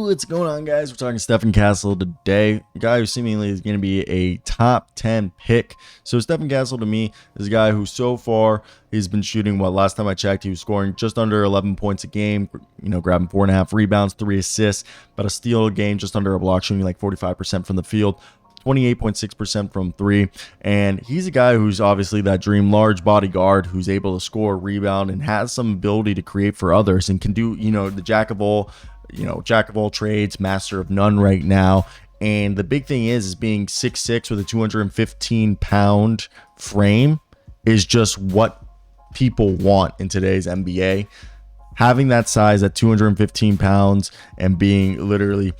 What's going on, guys? We're talking Stephon Castle today, a guy who seemingly is going to be a top 10 pick. So Stephon Castle to me is a guy who so far he's been shooting, last time I checked, he was scoring just under 11 points a game, grabbing 4.5 rebounds, 3 assists, about a steal a game, just under a block, shooting like 45% from the field. 28.6% from 3, and he's a guy who's obviously that dream large body guard who's able to score, rebound, and has some ability to create for others, and can do the jack of all trades, master of none right now. And the big thing is being 6'6" with a 215-pound frame is just what people want in today's NBA. Having that size at 215 pounds and being literally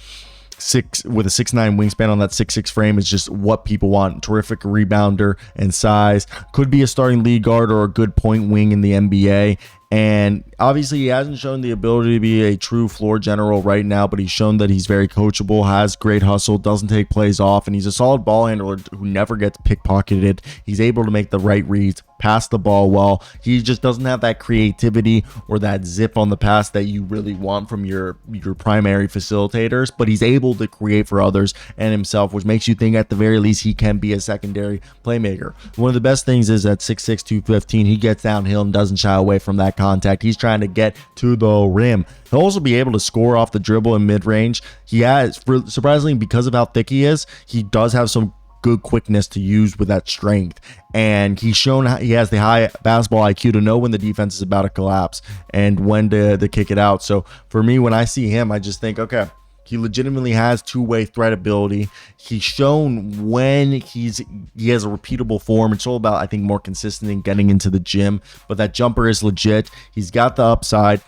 with a 6'9" wingspan on that 6'6" frame is just what people want. Terrific rebounder and size. Could be a starting lead guard or a good point wing in the NBA. And obviously he hasn't shown the ability to be a true floor general right now, but he's shown that he's very coachable, has great hustle, doesn't take plays off, and he's a solid ball handler who never gets pickpocketed. He's able to make the right reads, pass the ball well. He just doesn't have that creativity or that zip on the pass that you really want from your primary facilitators, but he's able to create for others and himself, which makes you think at the very least he can be a secondary playmaker. One of the best things is at 6'6", 215, he gets downhill and doesn't shy away from that contact. He's trying to get to the rim. He'll also be able to score off the dribble in mid-range. He has, surprisingly, because of how thick he is, he does have some good quickness to use with that strength, and he's shown he has the high basketball IQ to know when the defense is about to collapse and when to kick it out. So for me, when I see him, I just think, okay, he legitimately has two-way threat ability. He's shown when he has a repeatable form. It's all about, I think, more consistent in getting into the gym, but that jumper is legit. He's got the upside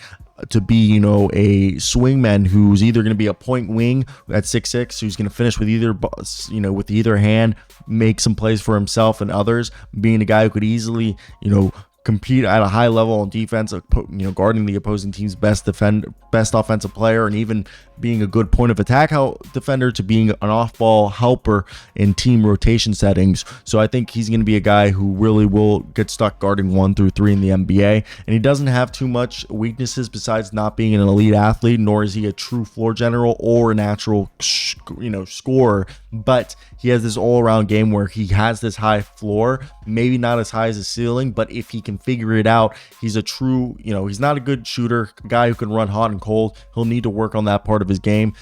to be, a swingman who's either going to be a point wing at 6'6", who's going to finish with either hand, make some plays for himself and others, being a guy who could easily, compete at a high level on defense, guarding the opposing team's best offensive player, and even being a good point of attack defender to being an off-ball helper in team rotation settings. So I think he's going to be a guy who really will get stuck guarding 1 through 3 in the NBA, and he doesn't have too much weaknesses besides not being an elite athlete, nor is he a true floor general or a natural scorer, but he has this all-around game where he has this high floor, maybe not as high as his ceiling, but if he can figure it out, he's a true, he's not a good shooter, a guy who can run hot and cold. He'll need to work on that part of his game,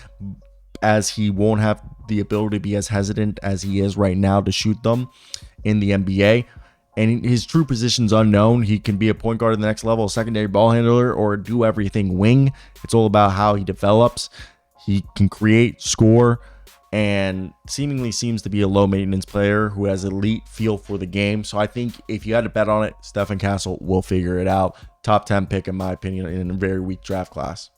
as he won't have the ability to be as hesitant as he is right now to shoot them in the NBA. And his true position's unknown. He can be a point guard at the next level, a secondary ball handler, or do everything wing. It's all about how he develops. He can create, score, and seemingly seems to be a low maintenance player who has elite feel for the game. So I think if you had to bet on it, Stephon Castle will figure it out. Top 10 pick in my opinion in a very weak draft class.